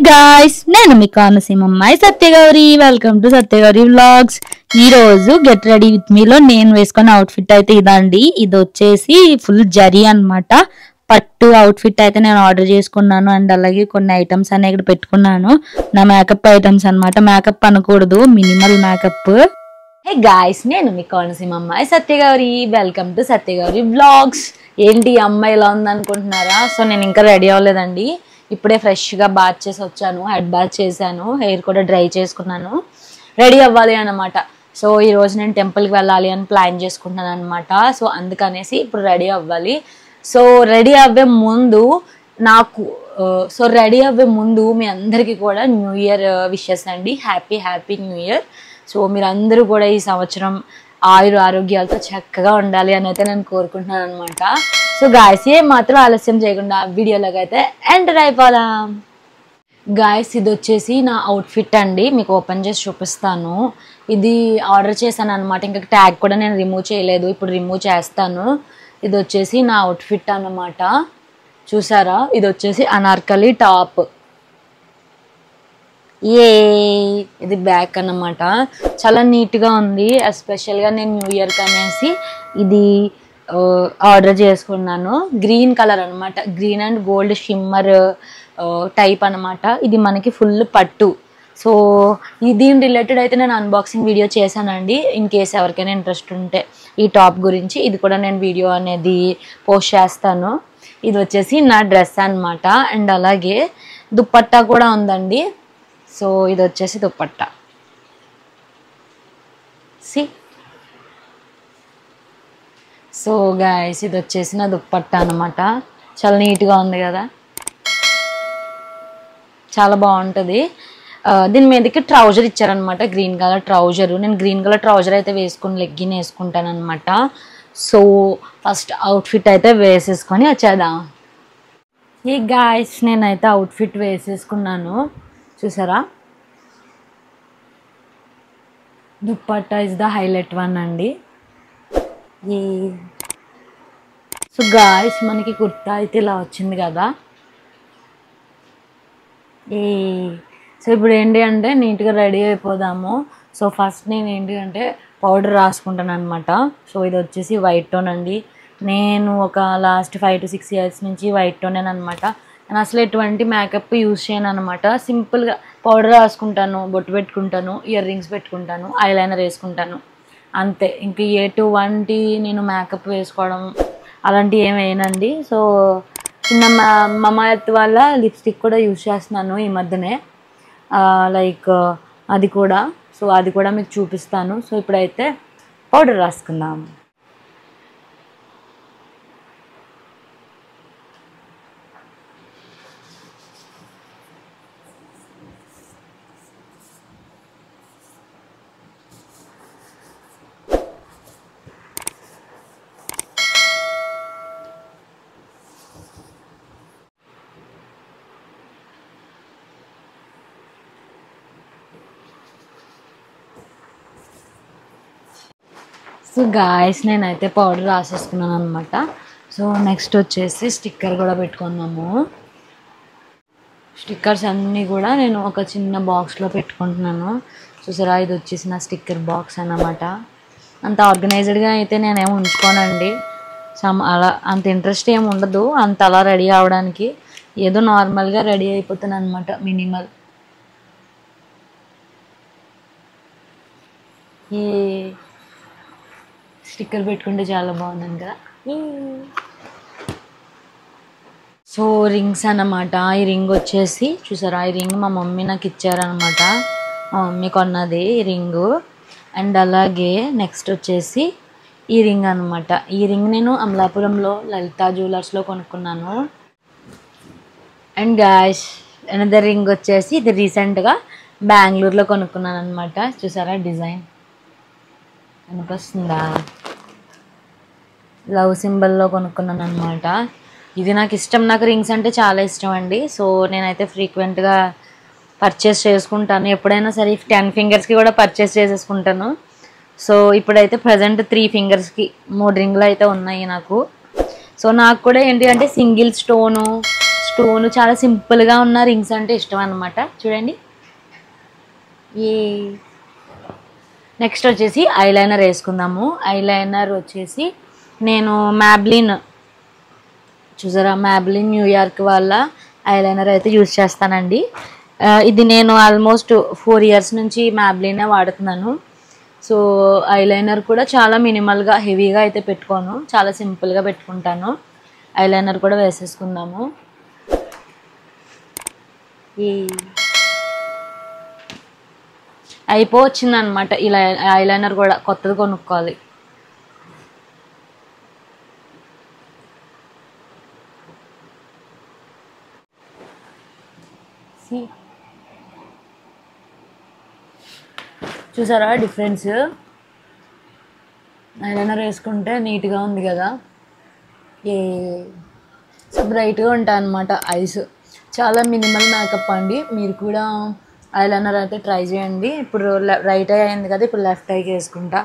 Guys, నేను మీ కానసీమమ్మాయి Satyagowri. Welcome to Satyagowri vlogs. ఈ రోజు గెట్ రెడీ విత్ మీలో నేను వేసుకున్న అవుట్ఫిట్ అయితే ఇదండి. ఇది వచ్చేసి ఫుల్ జరీ అన్నమాట. పట్టు అవుట్ఫిట్ అయితే నేను ఆర్డర్ చేసుకున్నాను. అండ్ అలాగే కొన్ని ఐటమ్స్ అనే ఇక్కడ పెట్టుకున్నాను. నా మేకప్ ఐటమ్స్ అన్నమాట. మేకప్ అనకూడదు, మినిమల్ మేకప్. హే గాయ్స్, నేను మీ కోనసీమమ్మాయి Satyagowri. Welcome to Satyagowri vlogs. ఏంటి ఈ అమ్మాయి ఇలా ఉందనుకుంటున్నారా? సో నేను ఇంకా రెడీ అవ్వలేదండి. ఇప్పుడే ఫ్రెష్గా బాత్ చేసి వచ్చాను. హెడ్ బాత్ చేశాను, హెయిర్ కూడా డ్రై చేసుకున్నాను. రెడీ అవ్వాలి అన్నమాట. సో ఈరోజు నేను టెంపుల్కి వెళ్ళాలి అని ప్లాన్ చేసుకుంటున్నాను అనమాట. సో అందుకనేసి ఇప్పుడు రెడీ అవ్వాలి. సో రెడీ అవ్వే ముందు మీ అందరికీ కూడా న్యూ ఇయర్ విషెస్ అండి. Happy happy new year. So మీరందరూ కూడా ఈ సంవత్సరం ఆరోగ్యాలతో చక్కగా ఉండాలి అని అయితే నేను కోరుకుంటున్నాను అనమాట. సో గాయస్, ఏ మాత్రం ఆలస్యం చేయకుండా వీడియోలోకి అయితే ఎంటర్ అయిపోదాం. గాయస్, ఇది వచ్చేసి నా అవుట్ఫిట్ అండి. మీకు ఓపెన్ చేసి చూపిస్తాను. ఇది ఆర్డర్ చేశాను అనమాట. ఇంకా ట్యాగ్ కూడా నేను రిమూవ్ చేయలేదు, ఇప్పుడు రిమూవ్ చేస్తాను. ఇది వచ్చేసి నా అవుట్ఫిట్ అన్నమాట. చూసారా, ఇది వచ్చేసి అనార్కలి టాప్. ఇది బ్యాక్ అన్నమాట. చాలా నీట్గా ఉంది. ఎస్పెషల్గా నేను న్యూ ఇయర్కి అనేసి ఇది ఆర్డర్ చేసుకున్నాను. గ్రీన్ కలర్ అనమాట. Green and gold shimmer type అనమాట. ఇది మనకి ఫుల్ పట్టు. సో దీని రిలేటెడ్ అయితే నేను అన్బాక్సింగ్ వీడియో చేశానండి. ఇన్ కేస్ ఎవరికైనా ఇంట్రెస్ట్ ఉంటే ఈ టాప్ గురించి, ఇది కూడా నేను వీడియో అనేది పోస్ట్ చేస్తాను. ఇది వచ్చేసి నా డ్రెస్ అనమాట. అండ్ అలాగే దుప్పట్టా కూడా ఉందండి. సో ఇది వచ్చేసి దుప్పట్టా. సో గాయస్, ఇది వచ్చేసి నా దుప్పట్టా అనమాట. చాలా నీట్గా ఉంది కదా, చాలా బాగుంటుంది. దీని మీదకి ట్రౌజర్ ఇచ్చారనమాట, గ్రీన్ కలర్ ట్రౌజరు. నేను గ్రీన్ కలర్ ట్రౌజర్ అయితే వేసుకుని లెగ్గిన్ వేసుకుంటాను అనమాట. సో ఫస్ట్ అవుట్ఫిట్ అయితే వేసేసుకొని వచ్చేద్దాం. ఈ గాయస్, నేనైతే అవుట్ఫిట్ వేసేసుకున్నాను. చూసారా, dupatta is the highlight one అండి. సో గాయస్, మనకి కుర్తా అయితే ఇలా వచ్చింది కదా. సో ఇప్పుడు ఏంటి అంటే నీట్గా రెడీ అయిపోదాము. సో ఫస్ట్ నేను ఏంటి అంటే పౌడర్ రాసుకుంటాను అనమాట. సో ఇది వచ్చేసి వైట్ టోన్ అండి. నేను ఒక లాస్ట్ 5 to 6 years నుంచి వైట్ టోన్ అనమాట. నేను అసలు ఎటువంటి మేకప్ యూజ్ చేయను అనమాట. సింపుల్గా పౌడర్ రాసుకుంటాను, బొట్టు పెట్టుకుంటాను, ఇయర్ రింగ్స్ పెట్టుకుంటాను, ఐలైనర్ వేసుకుంటాను, అంతే. ఇంక ఎటువంటి నేను మేకప్ వేసుకోవడం అలాంటివి ఏమి వేయనండి. సో చిన్న మమాయత్ వాళ్ళ లిప్స్టిక్ కూడా యూజ్ చేస్తున్నాను ఈ మధ్యనే, లైక్ అది కూడా. సో అది కూడా మీకు చూపిస్తాను. సో ఇప్పుడైతే పౌడర్ రాసుకుందాం. సో గాయస్, నేనైతే పౌడర్ రాసేసుకున్నాను అనమాట. సో నెక్స్ట్ వచ్చేసి స్టిక్కర్ కూడా పెట్టుకున్నాము. స్టిక్కర్స్ అన్నీ కూడా నేను ఒక చిన్న బాక్స్లో పెట్టుకుంటున్నాను. చూసారా, ఇది వచ్చేసి నా స్టిక్కర్ బాక్స్ అన్నమాట. అంత ఆర్గనైజ్డ్గా అయితే నేనేమో ఉంచుకోనండి. అలా అంత ఇంట్రెస్ట్ ఏమి ఉండదు అంత అలా రెడీ అవడానికి. ఏదో నార్మల్గా రెడీ అయిపోతాను అనమాట, మినిమల్. ఈ స్టిక్కర్ పెట్టుకుంటే చాలా బాగుంది కదా. సో రింగ్స్ అన్నమాట. ఈ రింగ్ వచ్చేసి చూసారా, ఈ రింగ్ మా మమ్మీ నాకు ఇచ్చారనమాట. మా మమ్మీ కొన్నది ఈ రింగు. అండ్ అలాగే నెక్స్ట్ వచ్చేసి ఈ రింగ్ అనమాట. ఈ రింగ్ నేను అమలాపురంలో లలితా జ్యువెలర్స్లో కొనుక్కున్నాను. అండ్ గాయ్స్, అనదర్ రింగ్ వచ్చేసి ఇది రీసెంట్గా బెంగళూరులో కొనుక్కున్నాను అనమాట. చూసారా, డిజైన్ అనిపిస్తుందా, లవ్ సింబల్లో కొనుక్కున్నాను అనమాట. ఇది నాకు ఇష్టం, నాకు రింగ్స్ అంటే చాలా ఇష్టం అండి. సో నేనైతే ఫ్రీక్వెంట్గా పర్చేస్ చేసుకుంటాను. ఎప్పుడైనా సరే 10 ఫింగర్స్కి కూడా పర్చేస్ చేసేసుకుంటాను. సో ఇప్పుడైతే ప్రజెంట్ 3 ఫింగర్స్కి 3 రింగులు అయితే ఉన్నాయి నాకు. సో నాకు కూడా ఏంటి అంటే సింగిల్ స్టోన్ చాలా సింపుల్గా ఉన్న రింగ్స్ అంటే ఇష్టం అన్నమాట. చూడండి. ఈ నెక్స్ట్ వచ్చేసి ఐలైనర్ వేసుకుందాము. ఐలైనర్ వచ్చేసి నేను మ్యాబ్లిన్, చూసారా, మ్యాబ్లిన్ న్యూయార్క్ వాళ్ళ ఐలైనర్ అయితే యూజ్ చేస్తానండి. ఇది నేను ఆల్మోస్ట్ 4 years నుంచి మ్యాబ్లినే వాడుతున్నాను. సో ఐలైనర్ కూడా చాలా మినిమల్గా, హెవీగా అయితే పెట్టుకోను, చాలా సింపుల్గా పెట్టుకుంటాను. ఐలైనర్ కూడా వేసేసుకుందాము. ఈ అయిపోవచ్చింది అనమాట. ఇలా ఐలైనర్ కూడా కొత్తది కొనుక్కోవాలి. చూసారా డిఫరెన్స్? ఐలైనర్ వేసుకుంటే నీట్గా ఉంది కదా. సో బ్రైట్గా ఉంటాయి అన్నమాట ఐస్. చాలా మినిమల్ మేకప్ అండి. మీరు కూడా ఐలైనర్ అయితే ట్రై చేయండి. ఇప్పుడు రైట్ ఐ అయింది కదా, ఇప్పుడు లెఫ్ట్ ఐకి వేసుకుంటా.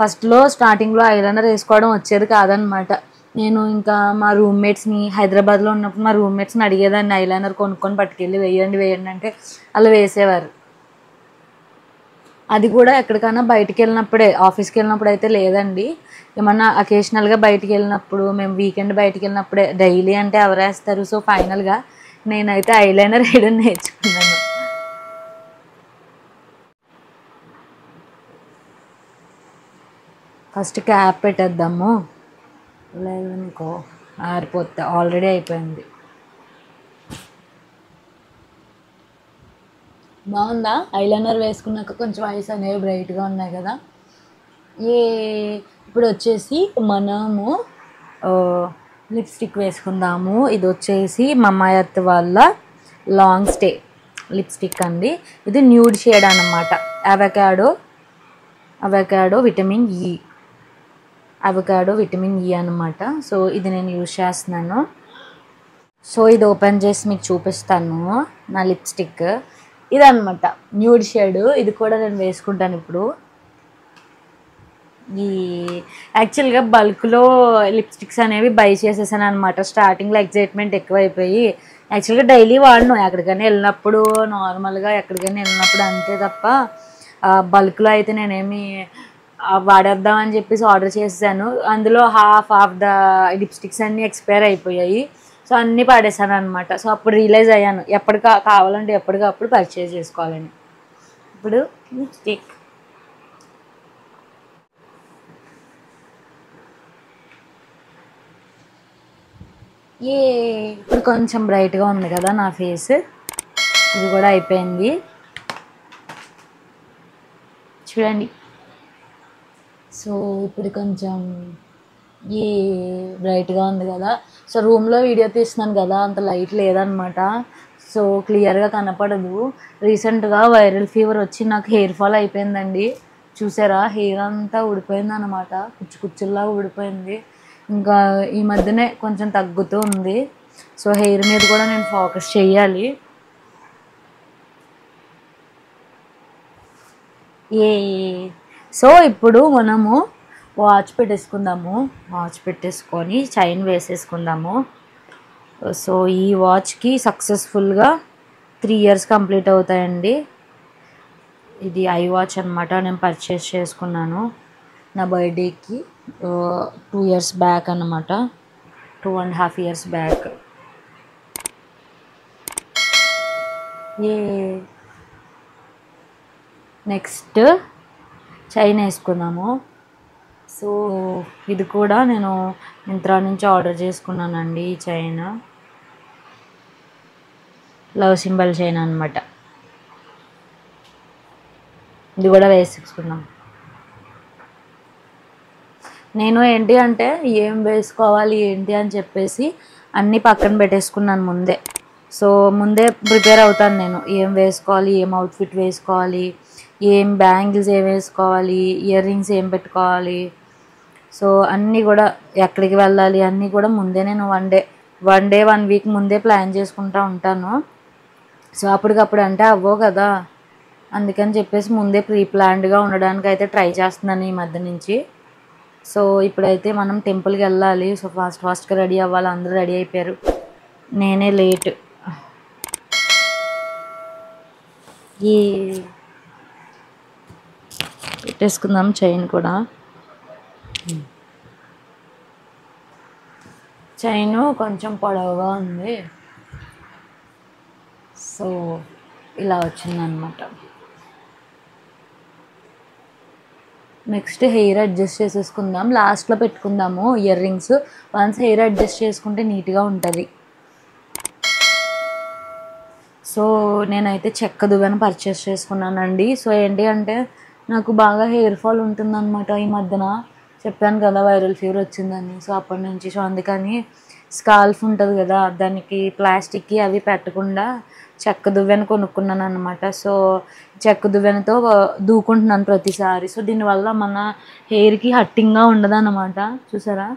ఫస్ట్లో స్టార్టింగ్లో ఐలైనర్ వేసుకోవడం వచ్చేది కాదనమాట. నేను ఇంకా మా రూమ్మేట్స్ని, హైదరాబాద్లో ఉన్నప్పుడు మా రూమ్మేట్స్ని అడిగేదాన్ని ఐలైనర్ కొనుక్కొని పట్టుకెళ్ళి వేయండి అంటే అలా వేసేవారు. అది కూడా ఎక్కడికైనా బయటికి వెళ్ళినప్పుడే, ఆఫీస్కి వెళ్ళినప్పుడు అయితే లేదండి. ఏమన్నా అకేషనల్గా బయటికి వెళ్ళినప్పుడు, మేము వీకెండ్ బయటికి వెళ్ళినప్పుడే. డైలీ అంటే ఎవరు వేస్తారు? సో ఫైనల్గా నేనైతే ఐలైనర్ వేయడం నేర్చుకున్నాను. ఫస్ట్ క్యాప్ పెట్టేద్దాము, లేదనుకో ఆరిపోతే. ఆల్రెడీ అయిపోయింది. బాగుందా? ఐలైనర్ వేసుకున్నాక కొంచెం ఐస్ అనేవి బ్రైట్గా ఉన్నాయి కదా. ఇప్పుడు వచ్చేసి మనము లిప్స్టిక్ వేసుకుందాము. ఇది వచ్చేసి మమ్మా ఎర్త్ వాళ్ళ లాంగ్ స్టే లిప్స్టిక్ అండి. ఇది న్యూడ్ షేడ్ అన్నమాట. అవకాడో విటమిన్ ఈ అన్నమాట. సో ఇది నేను యూజ్ చేస్తున్నాను. సో ఇది ఓపెన్ చేసి మీకు చూపిస్తాను. నా లిప్స్టిక్ ఇదన్నమాట, న్యూడ్ షేడ్. ఇది కూడా నేను వేసుకుంటాను ఇప్పుడు. యాక్చువల్గా బల్క్లో లిప్స్టిక్స్ అనేవి బై చేసేసాను అనమాట. స్టార్టింగ్లో ఎగ్జైట్మెంట్ ఎక్కువైపోయి యాక్చువల్గా డైలీ వాడను. ఎక్కడికైనా వెళ్ళినప్పుడు, నార్మల్గా ఎక్కడికైనా వెళ్ళినప్పుడు అంతే తప్ప బల్క్లో అయితే నేనేమి వాడేద్దామని చెప్పేసి ఆర్డర్ చేసాను. అందులో హాఫ్ ద లిప్స్టిక్స్ అన్నీ ఎక్స్పైర్ అయిపోయాయి. సో అన్నీ పాడేసాను అనమాట. సో అప్పుడు రియలైజ్ అయ్యాను కావాలంటే ఎప్పటికప్పుడు పర్చేజ్ చేసుకోవాలని. ఇప్పుడు లిప్స్టిక్ ఇప్పుడు కొంచెం బ్రైట్గా ఉంది కదా నా ఫేస్. ఇది కూడా అయిపోయింది చూడండి. సో ఇప్పుడు కొంచెం బ్రైట్గా ఉంది కదా. సో రూమ్లో వీడియో తీస్తున్నాను కదా, అంత లైట్ లేదనమాట. సో క్లియర్గా కనపడదు. రీసెంట్గా వైరల్ ఫీవర్ వచ్చి నాకు హెయిర్ ఫాల్ అయిపోయిందండి. చూసారా, హెయిర్ అంతా ఊడిపోయింది అనమాట, కుచ్చుల్లాగా ఊడిపోయింది. ఇంకా ఈ మధ్యనే కొంచెం తగ్గుతూ ఉంది. సో హెయిర్ మీద కూడా నేను ఫోకస్ చేయాలి. సో ఇప్పుడు మనము వాచ్ పెట్టేసుకొని చైన్ వేసేసుకుందాము. సో ఈ వాచ్కి సక్సెస్ఫుల్గా 3 years కంప్లీట్ అవుతాయండి. ఇది ఐ వాచ్ అనమాట. నేను పర్చేస్ చేసుకున్నాను నా బర్త్డేకి 2 years బ్యాక్ అన్నమాట, 2.5 years బ్యాక్. నెక్స్ట్ చైన్ వేసుకుందాము. సో ఇది కూడా నేను మింత్రా నుంచి ఆర్డర్ చేసుకున్నానండి. ఈ చైన్ లవ్ సింబల్ చైన్ అనమాట. ఇది కూడా వేసుకున్నాం. నేను ఏంటి అంటే ఏం వేసుకోవాలి ఏంటి అని చెప్పేసి అన్నీ పక్కన పెట్టేసుకున్నాను ముందే. సో ముందే ప్రిపేర్ అవుతాను నేను, ఏం వేసుకోవాలి, ఏం అవుట్ఫిట్ వేసుకోవాలి, ఏం బ్యాంగిల్స్ ఏం వేసుకోవాలి, ఇయర్ రింగ్స్ ఏం పెట్టుకోవాలి. సో అన్నీ కూడా ఎక్కడికి వెళ్ళాలి అన్నీ కూడా ముందే నేను వన్ డే 1 week ముందే ప్లాన్ చేసుకుంటూ ఉంటాను. సో అప్పటికప్పుడు అంటే అవ్వవు కదా, అందుకని చెప్పేసి ముందే ప్రీ ప్లాన్డ్గా ఉండడానికి అయితే ట్రై చేస్తున్నాను ఈ మధ్య నుంచి. సో ఇప్పుడైతే మనం టెంపుల్కి వెళ్ళాలి. సో ఫాస్ట్గా రెడీ అవ్వాలి. అందరూ రెడీ అయిపోయారు. నేనే లేట్. ఈ పెట్టేసుకుందాం చైన్ కూడా. చైను కొంచెం పొడవుగా ఉంది, సో ఇలా వచ్చిందనమాట. నెక్స్ట్ హెయిర్ అడ్జస్ట్ చేసేసుకుందాం, లాస్ట్లో పెట్టుకుందాము ear rings. Once hair adjust చేసుకుంటే నీట్గా ఉంటుంది. సో నేనైతే చెక్క దువ్వెన పర్చేస్ చేసుకున్నానండి. సో ఏంటి అంటే నాకు బాగా హెయిర్ ఫాల్ ఉంటుందన్నమాట ఈ మధ్యన. చెప్పాను కదా వైరల్ ఫీవర్ వచ్చిందని. సో అప్పటి నుంచి. సో అందుకని స్కాల్ఫ్ ఉంటుంది కదా, దానికి ప్లాస్టిక్కి అవి పెట్టకుండా చెక్క దువ్వెన కొనుక్కున్నాను అనమాట. సో చెక్క దువ్వెనతో దూకుంటున్నాను ప్రతిసారి. సో దీనివల్ల మన హెయిర్కి హట్టింగ్గా ఉండదు అనమాట. చూసారా,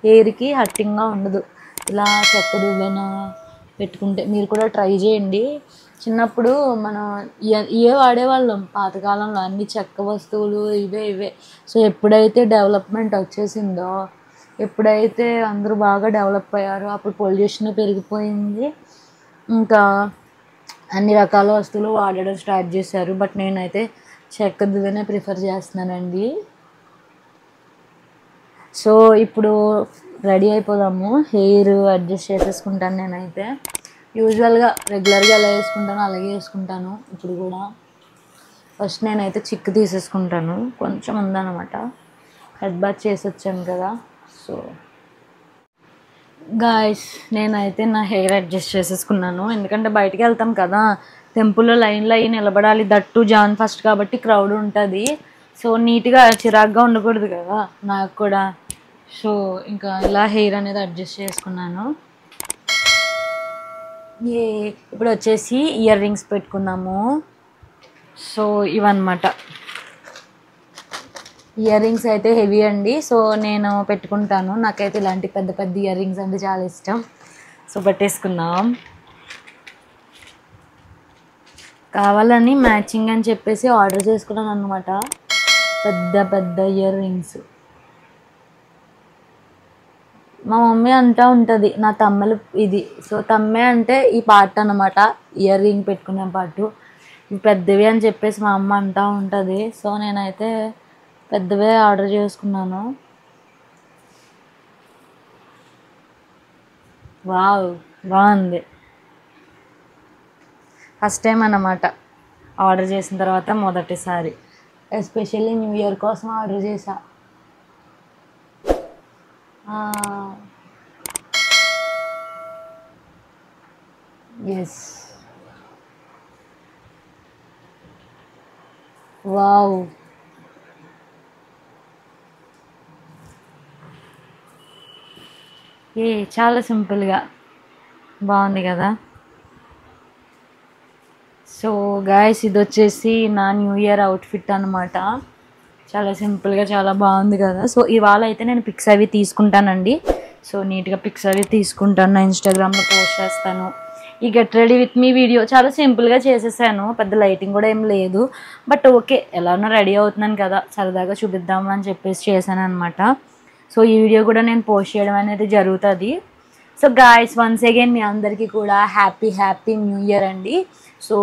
హెయిర్కి హట్టింగ్గా ఉండదు ఇలా చెక్క దువ్వెన పెట్టుకుంటే. మీరు కూడా ట్రై చేయండి. చిన్నప్పుడు మనం ఇవే వాడేవాళ్ళం పాతకాలంలో, అన్ని చెక్క వస్తువులు ఇవే. సో ఎప్పుడైతే డెవలప్మెంట్ వచ్చేసిందో, ఎప్పుడైతే అందరూ బాగా డెవలప్ అయ్యారో, అప్పుడు పొల్యూషన్ పెరిగిపోయింది, ఇంకా అన్ని రకాల వస్తువులు వాడడం స్టార్ట్ చేశారు. బట్ నేనైతే చెక్క దువ్వెనే ప్రిఫర్ చేస్తున్నానండి. సో ఇప్పుడు రెడీ అయిపోదాము. హెయిర్ అడ్జస్ట్ చేసేసుకుంటాను నేనైతే. యూజువల్గా రెగ్యులర్గా ఎలా వేసుకుంటానో అలాగే వేసుకుంటాను ఇప్పుడు కూడా. ఫస్ట్ నేనైతే చిక్కు తీసేసుకుంటాను, కొంచెం ఉందన్నమాట. హెడ్ బాత్ చేసి వచ్చాను కదా. సో గాయ్స్, నేనైతే నా హెయిర్ అడ్జస్ట్ చేసేసుకున్నాను. ఎందుకంటే బయటికి వెళ్తాం కదా, టెంపుల్లో లైన్లో అయ్యి నిలబడాలి. దట్టు జాన్ ఫస్ట్ కాబట్టి క్రౌడ్ ఉంటుంది. సో నీట్గా చిరాగ్గా ఉండకూడదు కదా నాకు కూడా. సో ఇంకా ఇలా హెయిర్ అనేది అడ్జస్ట్ చేసుకున్నాను. ఇప్పుడు వచ్చేసి ఇయర్ రింగ్స్ పెట్టుకుందాము. సో ఇవన్నమాట ఇయర్ రింగ్స్ అయితే హెవీ అండి. సో నేను పెట్టుకుంటాను. నాకైతే ఇలాంటి పెద్ద పెద్ద ఇయర్ రింగ్స్ అంటే చాలా ఇష్టం. సో పెట్టేసుకుందాం. కావాలని మ్యాచింగ్ అని చెప్పేసి ఆర్డర్ చేసుకున్నాను అనమాట పెద్ద పెద్ద ఇయర్ రింగ్స్. మా మమ్మీ అంటూ ఉంటుంది నా తమ్మెలు ఇది. సో తమ్మె అంటే ఈ పార్ట్ అనమాట, ఇయర్ రింగ్ పెట్టుకునే పార్టు. ఇవి పెద్దవి అని చెప్పేసి మా అమ్మ అంటూ ఉంటుంది. సో నేనైతే పెద్దవే ఆర్డర్ చేసుకున్నాను. వావ్, బాగుంది. ఫస్ట్ టైం అన్నమాట ఆర్డర్ చేసిన తర్వాత మొదటిసారి. ఎస్పెషల్లీ న్యూ ఇయర్ కోసం ఆర్డర్ చేశా. Yes, wow. చాలా సింపుల్గా బాగుంది కదా. సో గాయస్, ఇది వచ్చేసి నా న్యూ ఇయర్ అవుట్ఫిట్ అనమాట. చాలా సింపుల్గా చాలా బాగుంది కదా. సో ఇవాళ అయితే నేను పిక్స్ అవి తీసుకుంటానండి. సో నీట్గా పిక్స్ అవి తీసుకుంటాను, నా ఇన్స్టాగ్రామ్లో పోస్ట్ చేస్తాను. ఈ get ready with me video చాలా సింపుల్గా చేసేసాను. పెద్ద లైటింగ్ కూడా ఏం లేదు. బట్ ఓకే, ఎలానో రెడీ అవుతున్నాను కదా, సరదాగా చూపిద్దాము అని చెప్పేసి చేశాను అనమాట. సో ఈ వీడియో కూడా నేను పోస్ట్ చేయడం అనేది జరుగుతుంది. సో గాయస్, వన్స్ అగైన్ మీ అందరికీ కూడా హ్యాపీ న్యూ ఇయర్ అండి. సో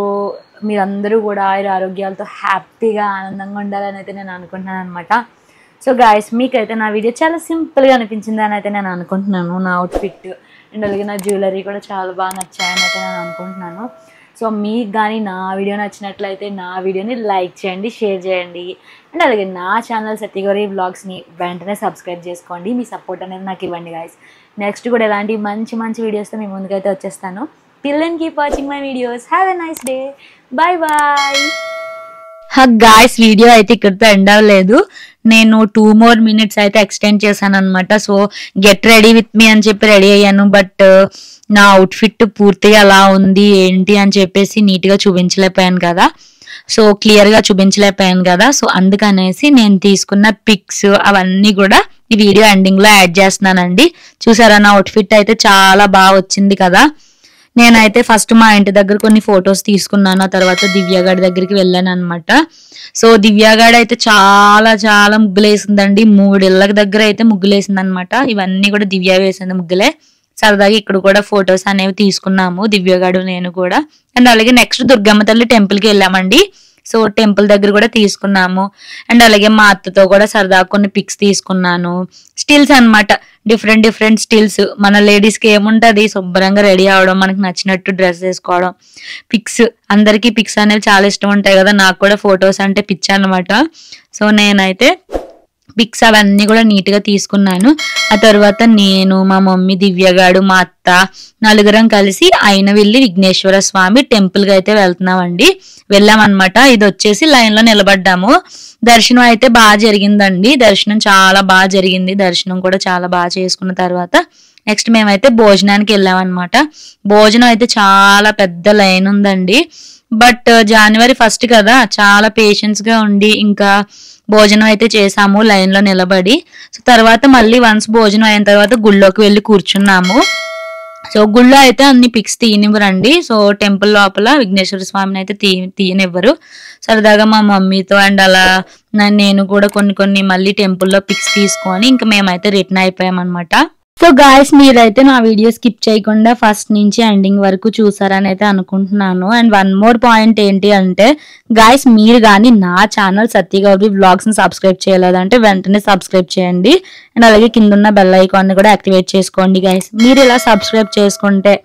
మీరందరూ కూడా ఆరోగ్యాలతో హ్యాపీగా ఆనందంగా ఉండాలని అయితే నేను అనుకుంటున్నాను అనమాట. సో గాయస్, మీకైతే నా వీడియో చాలా సింపుల్గా అనిపించింది అని అయితే నేను అనుకుంటున్నాను. నా అవుట్ఫిట్ అండ్ అలాగే నా జ్యువెలరీ కూడా చాలా బాగా నచ్చాయని అయితే నేను అనుకుంటున్నాను. సో మీకు కానీ నా వీడియో నచ్చినట్లయితే నా వీడియోని లైక్ చేయండి, షేర్ చేయండి. అండ్ అలాగే నా ఛానల్ సత్యగౌరి వ్లాగ్స్ని వెంటనే సబ్స్క్రైబ్ చేసుకోండి. మీ సపోర్ట్ అనేది నాకు ఇవ్వండి గాయస్. నెక్స్ట్ కూడా ఇలాంటి మంచి వీడియోస్తో మీ ముందుకైతే వచ్చేస్తాను. Till then, keep watching my videos. Have a nice day. Bye bye. Guys, video అయితే ఇక్కడితో ఎండ్ అవ్వలేదు. నేను 2 more minutes అయితే ఎక్స్టెండ్ చేశాను అనమాట. So get ready with me అని చెప్పి రెడీ అయ్యాను. బట్ నా అవుట్ఫిట్ పూర్తిగా అలా ఉంది ఏంటి అని చెప్పేసి నీట్గా చూపించలేకపోయాను కదా. సో క్లియర్గా చూపించలేకపోయాను కదా. సో అందుకనేసి నేను తీసుకున్న పిక్స్ అవన్నీ కూడా ఈ వీడియో ఎండింగ్లో యాడ్ చేస్తున్నానండి. చూసారా, నా అవుట్ఫిట్ అయితే చాలా బాగా వచ్చింది కదా. నేనైతే ఫస్ట్ మా ఇంటి దగ్గర కొన్ని ఫొటోస్ తీసుకున్నాను. ఆ తర్వాత దివ్యగాడి దగ్గరికి వెళ్ళాను అనమాట. సో దివ్యగాడు అయితే చాలా ముగ్గులు వేసిందండి. 3 ఇళ్ళకి దగ్గర అయితే ముగ్గులు వేసింది అనమాట. ఇవన్నీ కూడా దివ్య వేసింది ముగ్గులే. సరదాగా ఇక్కడ కూడా ఫొటోస్ అనేవి తీసుకున్నాము దివ్యగాడు నేను కూడా. అండ్ అలాగే నెక్స్ట్ దుర్గమ్మ తల్లి టెంపుల్ కి వెళ్ళామండి. సో టెంపుల్ దగ్గర కూడా తీసుకున్నాము. అండ్ అలాగే మా అత్తతో కూడా సరదాగా కొన్ని పిక్స్ తీసుకున్నాను. స్టిల్స్ అన్నమాట, డిఫరెంట్ స్టిల్స్. మన లేడీస్ కి ఏముంటది, శుభ్రంగా రెడీ అవడం, మనకు నచ్చినట్టు డ్రెస్ వేసుకోవడం, పిక్స్. అందరికీ పిక్స్ అనేవి చాలా ఇష్టం ఉంటాయి కదా, నాకు కూడా ఫొటోస్ అంటే పిచ్చి అనమాట. సో నేనైతే పిక్స్ అవన్నీ కూడా నీట్ గా తీసుకున్నాను. ఆ తర్వాత నేను, మా మమ్మీ, దివ్యగాడు, మా అత్త నలుగురం కలిసి అయినవెల్లి విఘ్నేశ్వర స్వామి టెంపుల్ కి అయితే వెళ్ళామన్నమాట. ఇది వచ్చేసి లైన్ లో నిలబడ్డాము. దర్శనం అయితే బాగా జరిగిందండి. దర్శనం చాలా బాగా జరిగింది. దర్శనం కూడా చాలా బాగా చేసుకున్న తర్వాత నెక్స్ట్ మేమైతే భోజనానికి వెళ్ళామన్నమాట. భోజనం అయితే చాలా పెద్ద లైన్ ఉందండి. బట్ జనవరి 1 కదా, చాలా పేషెన్స్ గా ఉండి ఇంకా భోజనం అయితే చేసాము లైన్ లో నిలబడి. సో తర్వాత మళ్ళీ వన్స్ భోజనం అయిన తర్వాత గుళ్ళోకి వెళ్ళి కూర్చున్నాము. సో గుళ్ళో అయితే అన్ని పిక్స్ తీయనివ్వరండి. సో టెంపుల్ లోపల విఘ్నేశ్వర స్వామిని అయితే తీయనివ్వరు. సరదాగా మా మమ్మీతో అండ్ అలా నేను కూడా కొన్ని మళ్ళీ టెంపుల్లో పిక్స్ తీసుకొని ఇంకా మేమైతే రిటర్న్ అయిపోయామన్నమాట. సో గాయస్, మీరైతే నా వీడియో స్కిప్ చేయకుండా ఫస్ట్ నుంచి ఎండింగ్ వరకు చూసారని అయితే అనుకుంటున్నాను. అండ్ వన్ మోర్ పాయింట్ ఏంటి అంటే గాయస్, మీరు కానీ నా ఛానల్ సత్యగౌరి వ్లాగ్స్ ని సబ్స్క్రైబ్ చేయలేదంటే వెంటనే సబ్స్క్రైబ్ చేయండి. అండ్ అలాగే కింద ఉన్న బెల్ ఐకాన్ ని కూడా యాక్టివేట్ చేసుకోండి గాయస్. మీరు ఇలా సబ్స్క్రైబ్ చేసుకుంటే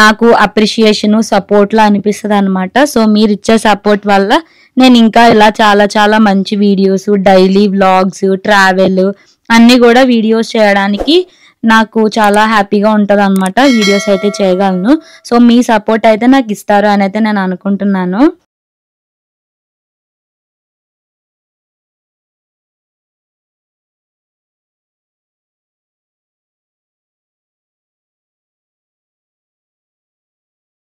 నాకు అప్రిషియేషన్, సపోర్ట్ లా అనిపిస్తుంది అనమాట. సో మీరు ఇచ్చే సపోర్ట్ వల్ల నేను ఇంకా ఇలా చాలా మంచి వీడియోస్, డైలీ వ్లాగ్స్, ట్రావెల్ అన్ని కూడా వీడియోస్ చేయడానికి నాకు చాలా హ్యాపీగా ఉంటది అనమాట. వీడియోస్ అయితే చేయగలను. సో మీ సపోర్ట్ అయితే నాకు ఇస్తారు అని అయితే నేను అనుకుంటున్నాను.